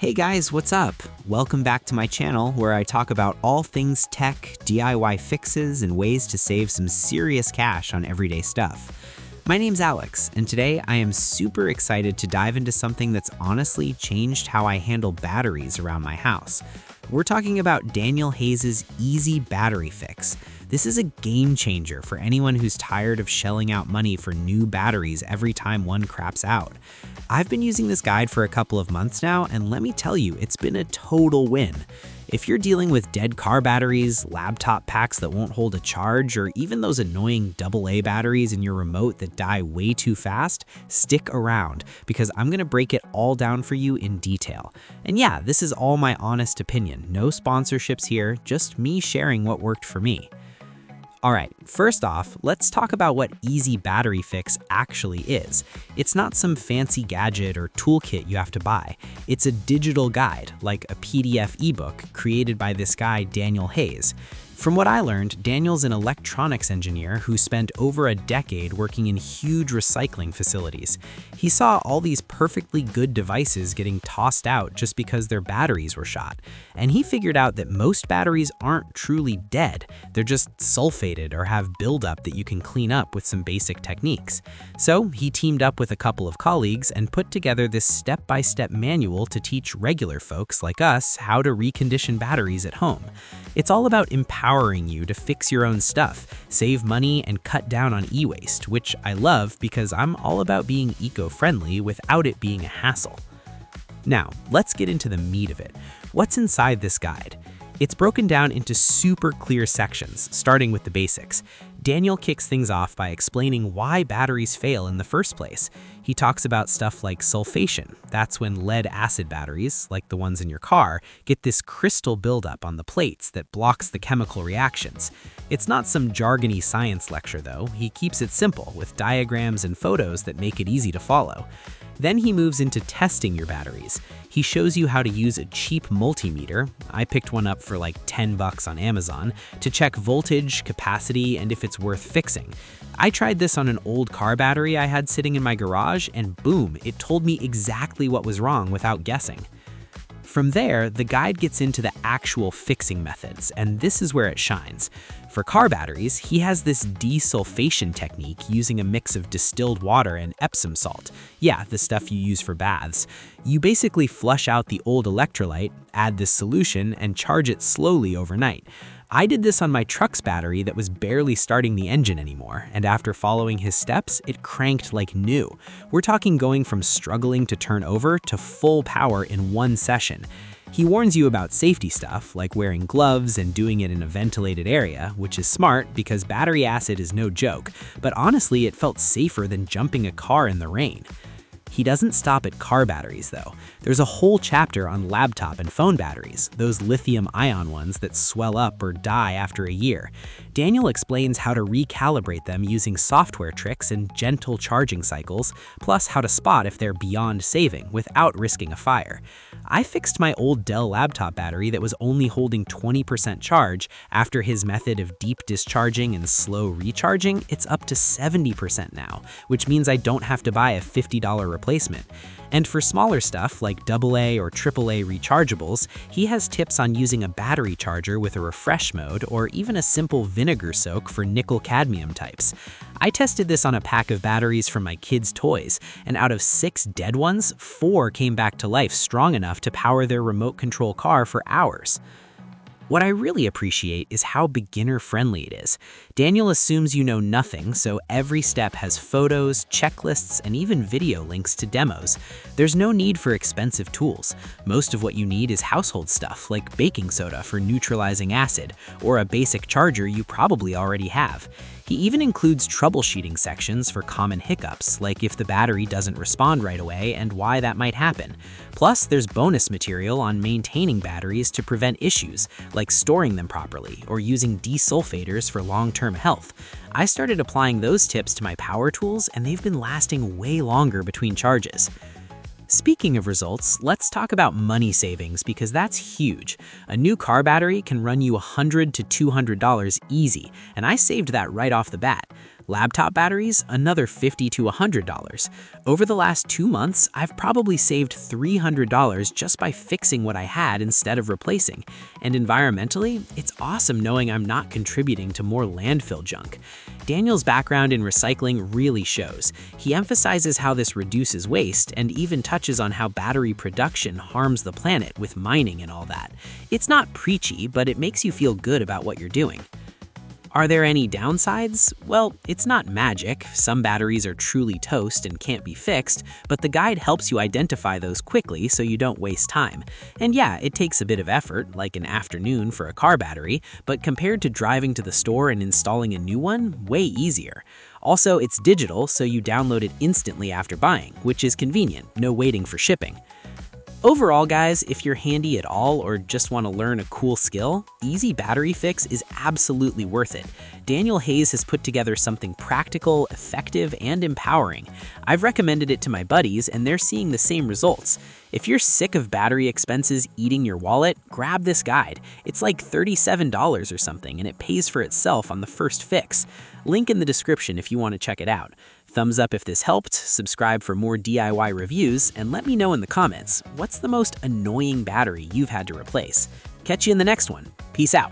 Hey guys, what's up? Welcome back to my channel where I talk about all things tech, DIY fixes, and ways to save some serious cash on everyday stuff. My name's Alex, and today I am super excited to dive into something that's honestly changed how I handle batteries around my house. We're talking about Daniel Hayes' Easy Battery Fix. This is a game changer for anyone who's tired of shelling out money for new batteries every time one craps out. I've been using this guide for a couple of months now, and let me tell you, it's been a total win. If you're dealing with dead car batteries, laptop packs that won't hold a charge, or even those annoying AA batteries in your remote that die way too fast, stick around, because I'm gonna break it all down for you in detail. And yeah, this is all my honest opinion. No sponsorships here, just me sharing what worked for me. Alright, first off, let's talk about what Easy Battery Fix actually is. It's not some fancy gadget or toolkit you have to buy. It's a digital guide, like a PDF ebook created by this guy, Daniel Hayes. From what I learned, Daniel's an electronics engineer who spent over a decade working in huge recycling facilities. He saw all these perfectly good devices getting tossed out just because their batteries were shot. And he figured out that most batteries aren't truly dead. They're just sulfated or have buildup that you can clean up with some basic techniques. So he teamed up with a couple of colleagues and put together this step-by-step manual to teach regular folks like us how to recondition batteries at home. It's all about empowering you to fix your own stuff, save money, and cut down on e-waste, which I love because I'm all about being eco-friendly without it being a hassle. Now, let's get into the meat of it. What's inside this guide? It's broken down into super clear sections, starting with the basics. Daniel kicks things off by explaining why batteries fail in the first place. He talks about stuff like sulfation. That's when lead-acid batteries, like the ones in your car, get this crystal buildup on the plates that blocks the chemical reactions. It's not some jargony science lecture, though. He keeps it simple, with diagrams and photos that make it easy to follow. Then he moves into testing your batteries. He shows you how to use a cheap multimeter, I picked one up for like 10 bucks on Amazon, to check voltage, capacity, and if it's worth fixing. I tried this on an old car battery I had sitting in my garage, and boom, it told me exactly what was wrong without guessing. From there, the guide gets into the actual fixing methods, and this is where it shines. For car batteries, he has this desulfation technique using a mix of distilled water and Epsom salt. Yeah, the stuff you use for baths. You basically flush out the old electrolyte, add this solution, and charge it slowly overnight. I did this on my truck's battery that was barely starting the engine anymore, and after following his steps, it cranked like new. We're talking going from struggling to turn over to full power in one session. He warns you about safety stuff, like wearing gloves and doing it in a ventilated area, which is smart because battery acid is no joke, but honestly, it felt safer than jumping a car in the rain. He doesn't stop at car batteries, though. There's a whole chapter on laptop and phone batteries, those lithium-ion ones that swell up or die after a year. Daniel explains how to recalibrate them using software tricks and gentle charging cycles, plus how to spot if they're beyond saving without risking a fire. I fixed my old Dell laptop battery that was only holding 20% charge. After his method of deep discharging and slow recharging, it's up to 70% now, which means I don't have to buy a $50 replacement. And for smaller stuff like AA or AAA rechargeables, he has tips on using a battery charger with a refresh mode or even a simple vinegar soak for nickel-cadmium types. I tested this on a pack of batteries from my kids' toys, and out of 6 dead ones, 4 came back to life strong enough to power their remote control car for hours. What I really appreciate is how beginner-friendly it is. Daniel assumes you know nothing, so every step has photos, checklists, and even video links to demos. There's no need for expensive tools. Most of what you need is household stuff, like baking soda for neutralizing acid, or a basic charger you probably already have. He even includes troubleshooting sections for common hiccups, like if the battery doesn't respond right away and why that might happen. Plus, there's bonus material on maintaining batteries to prevent issues, like storing them properly or using desulfators for long-term health. I started applying those tips to my power tools, and they've been lasting way longer between charges. Speaking of results, let's talk about money savings because that's huge. A new car battery can run you $100 to $200 easy, and I saved that right off the bat. Laptop batteries, another $50 to $100. Over the last 2 months, I've probably saved $300 just by fixing what I had instead of replacing. And environmentally, it's awesome knowing I'm not contributing to more landfill junk. Daniel's background in recycling really shows. He emphasizes how this reduces waste and even touches on how battery production harms the planet with mining and all that. It's not preachy, but it makes you feel good about what you're doing. Are there any downsides? Well, it's not magic. Some batteries are truly toast and can't be fixed, but the guide helps you identify those quickly so you don't waste time. And yeah, it takes a bit of effort, like an afternoon for a car battery, but compared to driving to the store and installing a new one, way easier. Also, it's digital, so you download it instantly after buying, which is convenient, no waiting for shipping. Overall, guys, if you're handy at all or just want to learn a cool skill, Easy Battery Fix is absolutely worth it. Daniel Hayes has put together something practical, effective, and empowering. I've recommended it to my buddies, and they're seeing the same results. If you're sick of battery expenses eating your wallet, grab this guide. It's like $37 or something, and it pays for itself on the first fix. Link in the description if you want to check it out. Thumbs up if this helped, subscribe for more DIY reviews, and let me know in the comments, what's the most annoying battery you've had to replace? Catch you in the next one. Peace out.